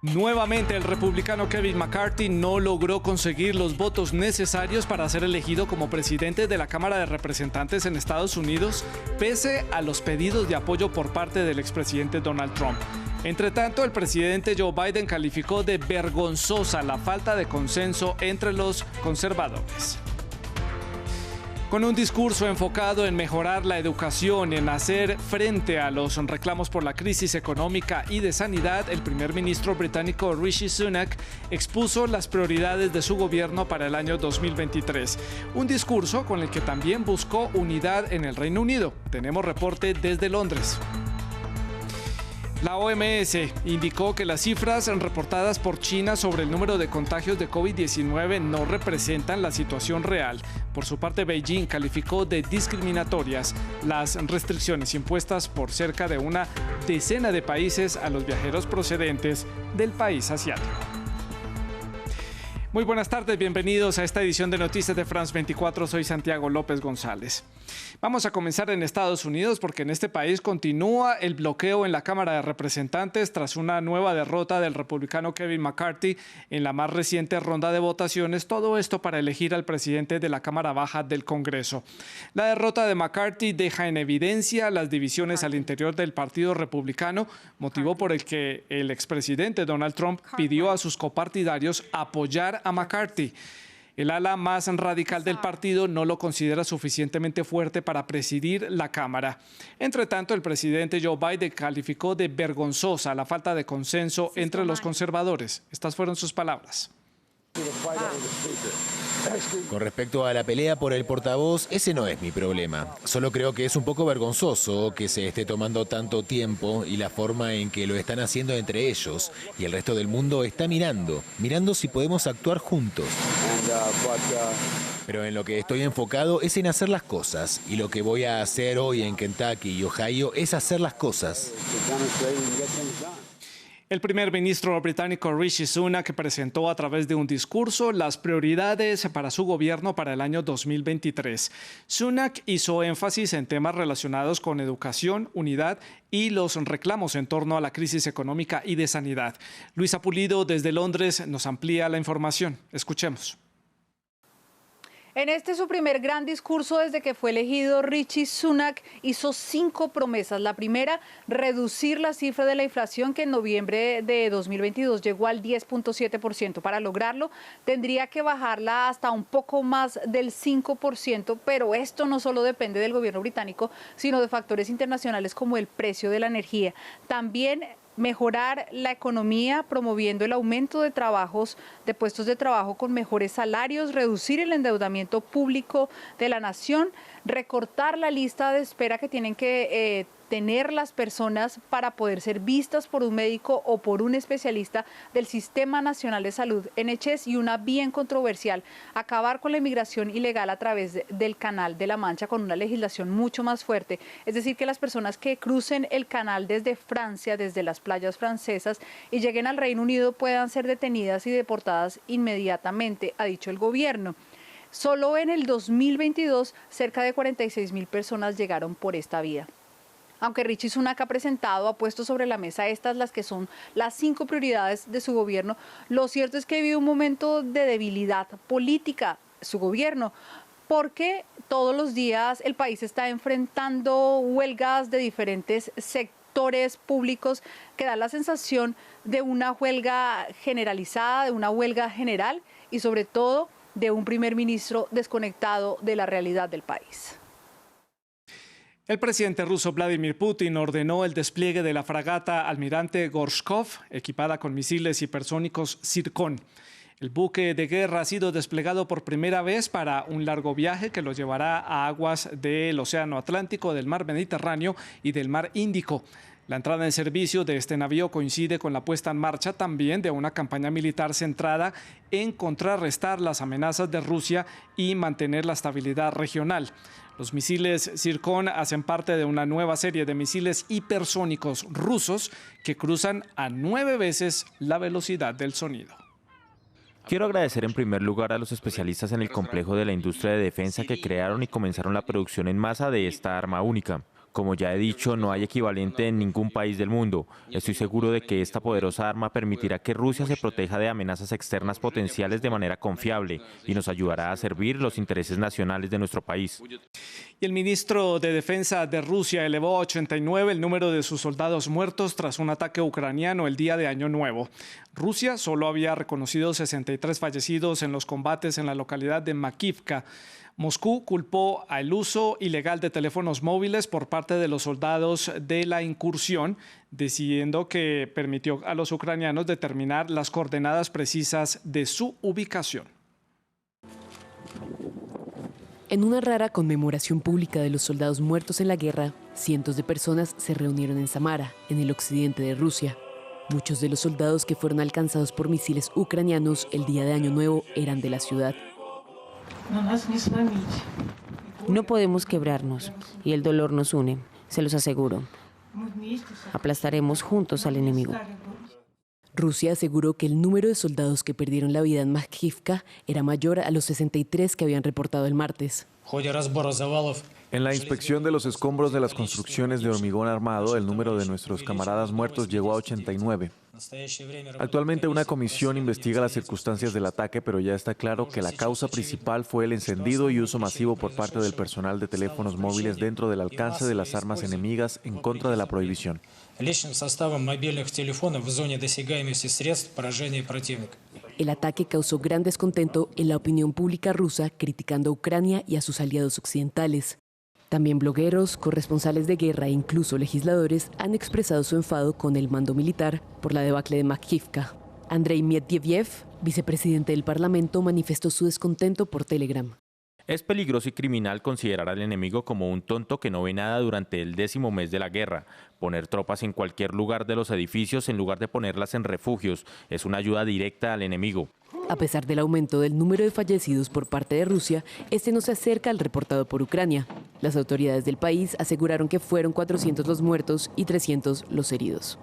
Nuevamente, el republicano Kevin McCarthy no logró conseguir los votos necesarios para ser elegido como presidente de la Cámara de Representantes en Estados Unidos, pese a los pedidos de apoyo por parte del expresidente Donald Trump. Entre tanto, el presidente Joe Biden calificó de vergonzosa la falta de consenso entre los conservadores. Con un discurso enfocado en mejorar la educación y en hacer frente a los reclamos por la crisis económica y de sanidad, el primer ministro británico Rishi Sunak expuso las prioridades de su gobierno para el año 2023. Un discurso con el que también buscó unidad en el Reino Unido. Tenemos reporte desde Londres. La OMS indicó que las cifras reportadas por China sobre el número de contagios de COVID-19 no representan la situación real. Por su parte, Beijing calificó de discriminatorias las restricciones impuestas por cerca de una decena de países a los viajeros procedentes del país asiático. Muy buenas tardes, bienvenidos a esta edición de Noticias de France 24. Soy Santiago López González. Vamos a comenzar en Estados Unidos porque en este país continúa el bloqueo en la Cámara de Representantes tras una nueva derrota del republicano Kevin McCarthy en la más reciente ronda de votaciones. Todo esto para elegir al presidente de la Cámara Baja del Congreso. La derrota de McCarthy deja en evidencia las divisiones al interior del Partido Republicano, motivo por el que el expresidente Donald Trump pidió a sus copartidarios apoyar a McCarthy. El ala más radical del partido no lo considera suficientemente fuerte para presidir la Cámara. Entre tanto, el presidente Joe Biden calificó de vergonzosa la falta de consenso entre los conservadores. Estas fueron sus palabras. Con respecto a la pelea por el portavoz, ese no es mi problema. Solo creo que es un poco vergonzoso que se esté tomando tanto tiempo y la forma en que lo están haciendo entre ellos. Y el resto del mundo está mirando si podemos actuar juntos. Pero en lo que estoy enfocado es en hacer las cosas. Y lo que voy a hacer hoy en Kentucky y Ohio es hacer las cosas. El primer ministro británico Rishi Sunak presentó a través de un discurso las prioridades para su gobierno para el año 2023. Sunak hizo énfasis en temas relacionados con educación, unidad y los reclamos en torno a la crisis económica y de sanidad. Luisa Pulido desde Londres nos amplía la información. Escuchemos. En este su primer gran discurso desde que fue elegido, Rishi Sunak hizo 5 promesas. La primera, reducir la cifra de la inflación que en noviembre de 2022 llegó al 10.7%. Para lograrlo, tendría que bajarla hasta un poco más del 5%, pero esto no solo depende del gobierno británico, sino de factores internacionales como el precio de la energía. También mejorar la economía promoviendo el aumento de puestos de trabajo con mejores salarios, reducir el endeudamiento público de la nación, recortar la lista de espera que tienen que tener las personas para poder ser vistas por un médico o por un especialista del Sistema Nacional de Salud, NHS, y una bien controversial, acabar con la inmigración ilegal a través del Canal de la Mancha con una legislación mucho más fuerte. Es decir, que las personas que crucen el canal desde Francia, desde las playas francesas y lleguen al Reino Unido puedan ser detenidas y deportadas inmediatamente, ha dicho el gobierno. Solo en el 2022, cerca de 46.000 personas llegaron por esta vía. Aunque Rishi Sunak ha puesto sobre la mesa las que son las 5 prioridades de su gobierno, lo cierto es que vive un momento de debilidad política su gobierno, porque todos los días el país está enfrentando huelgas de diferentes sectores públicos que da la sensación de una huelga generalizada, de una huelga general y sobre todo de un primer ministro desconectado de la realidad del país. El presidente ruso Vladimir Putin ordenó el despliegue de la fragata Almirante Gorshkov, equipada con misiles hipersónicos Zircon. El buque de guerra ha sido desplegado por primera vez para un largo viaje que lo llevará a aguas del Océano Atlántico, del Mar Mediterráneo y del Mar Índico. La entrada en servicio de este navío coincide con la puesta en marcha también de una campaña militar centrada en contrarrestar las amenazas de Rusia y mantener la estabilidad regional. Los misiles Zircon hacen parte de una nueva serie de misiles hipersónicos rusos que cruzan a 9 veces la velocidad del sonido. Quiero agradecer en primer lugar a los especialistas en el complejo de la industria de defensa que crearon y comenzaron la producción en masa de esta arma única. Como ya he dicho, no hay equivalente en ningún país del mundo. Estoy seguro de que esta poderosa arma permitirá que Rusia se proteja de amenazas externas potenciales de manera confiable y nos ayudará a servir los intereses nacionales de nuestro país. Y el ministro de Defensa de Rusia elevó a 89 el número de sus soldados muertos tras un ataque ucraniano el día de Año Nuevo. Rusia solo había reconocido 63 fallecidos en los combates en la localidad de Makivka. Moscú culpó al uso ilegal de teléfonos móviles por parte de los soldados de la incursión, diciendo que permitió a los ucranianos determinar las coordenadas precisas de su ubicación. En una rara conmemoración pública de los soldados muertos en la guerra, cientos de personas se reunieron en Samara, en el occidente de Rusia. Muchos de los soldados que fueron alcanzados por misiles ucranianos el día de Año Nuevo eran de la ciudad. No podemos quebrarnos y el dolor nos une, se los aseguro. Aplastaremos juntos al enemigo. Rusia aseguró que el número de soldados que perdieron la vida en Makivka era mayor a los 63 que habían reportado el martes. En la inspección de los escombros de las construcciones de hormigón armado, el número de nuestros camaradas muertos llegó a 89. Actualmente una comisión investiga las circunstancias del ataque, pero ya está claro que la causa principal fue el encendido y uso masivo por parte del personal de teléfonos móviles dentro del alcance de las armas enemigas en contra de la prohibición. El ataque causó gran descontento en la opinión pública rusa, criticando a Ucrania y a sus aliados occidentales. También blogueros, corresponsales de guerra e incluso legisladores han expresado su enfado con el mando militar por la debacle de Makivka. Andrei Medvedev, vicepresidente del Parlamento, manifestó su descontento por Telegram. Es peligroso y criminal considerar al enemigo como un tonto que no ve nada durante el 10º mes de la guerra. Poner tropas en cualquier lugar de los edificios en lugar de ponerlas en refugios es una ayuda directa al enemigo. A pesar del aumento del número de fallecidos por parte de Rusia, este no se acerca al reportado por Ucrania. Las autoridades del país aseguraron que fueron 400 los muertos y 300 los heridos.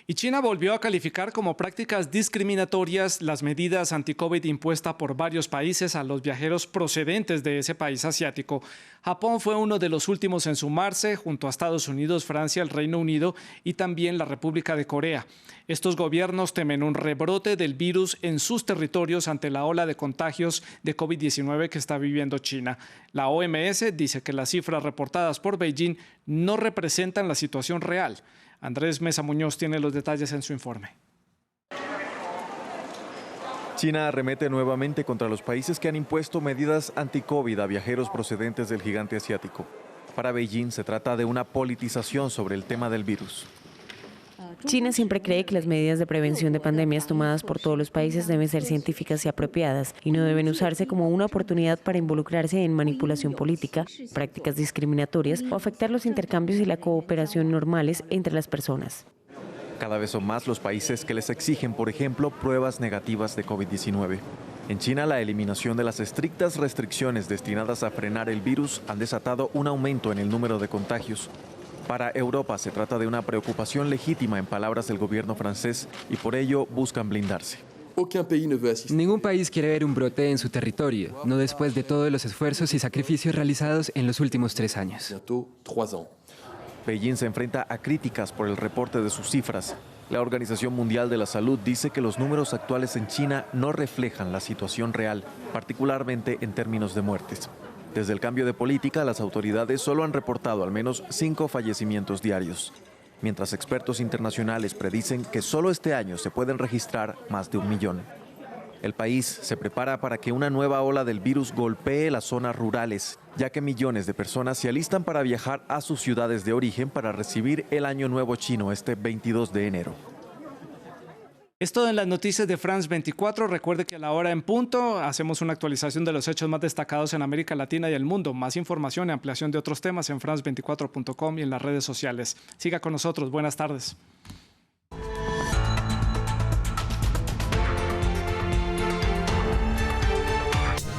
Y China volvió a calificar como prácticas discriminatorias las medidas anti-COVID impuestas por varios países a los viajeros procedentes de ese país asiático. Japón fue uno de los últimos en sumarse, junto a Estados Unidos, Francia, el Reino Unido y también la República de Corea. Estos gobiernos temen un rebrote del virus en sus territorios ante la ola de contagios de COVID-19 que está viviendo China. La OMS dice que las cifras reportadas por Beijing no representan la situación real. Andrés Mesa Muñoz tiene los detalles en su informe. China arremete nuevamente contra los países que han impuesto medidas anti-COVID a viajeros procedentes del gigante asiático. Para Beijing se trata de una politización sobre el tema del virus. China siempre cree que las medidas de prevención de pandemias tomadas por todos los países deben ser científicas y apropiadas y no deben usarse como una oportunidad para involucrarse en manipulación política, prácticas discriminatorias o afectar los intercambios y la cooperación normales entre las personas. Cada vez son más los países que les exigen, por ejemplo, pruebas negativas de COVID-19. En China, la eliminación de las estrictas restricciones destinadas a frenar el virus han desatado un aumento en el número de contagios. Para Europa se trata de una preocupación legítima en palabras del gobierno francés y por ello buscan blindarse. Ningún país quiere ver un brote en su territorio, no después de todos los esfuerzos y sacrificios realizados en los últimos 3 años. Beijing se enfrenta a críticas por el reporte de sus cifras. La Organización Mundial de la Salud dice que los números actuales en China no reflejan la situación real, particularmente en términos de muertes. Desde el cambio de política, las autoridades solo han reportado al menos 5 fallecimientos diarios, mientras expertos internacionales predicen que solo este año se pueden registrar más de 1 millón. El país se prepara para que una nueva ola del virus golpee las zonas rurales, ya que millones de personas se alistan para viajar a sus ciudades de origen para recibir el Año Nuevo chino este 22 de enero. Es todo en las noticias de France 24. Recuerde que a la hora en punto hacemos una actualización de los hechos más destacados en América Latina y el mundo. Más información y ampliación de otros temas en france24.com y en las redes sociales. Siga con nosotros. Buenas tardes.